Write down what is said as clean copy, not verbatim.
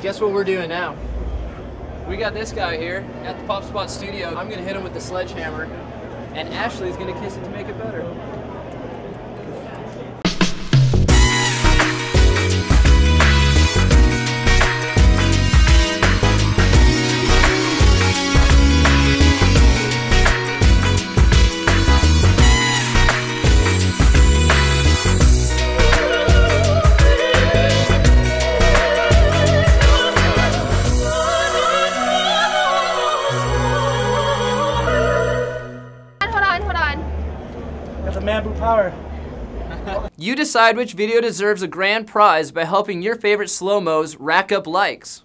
guess what we're doing now? We got this guy here at the PopSpot studio. I'm gonna hit him with the sledgehammer, and Ashley's gonna kiss it to make it better. Power. You decide which video deserves a grand prize by helping your favorite slow-mos rack up likes.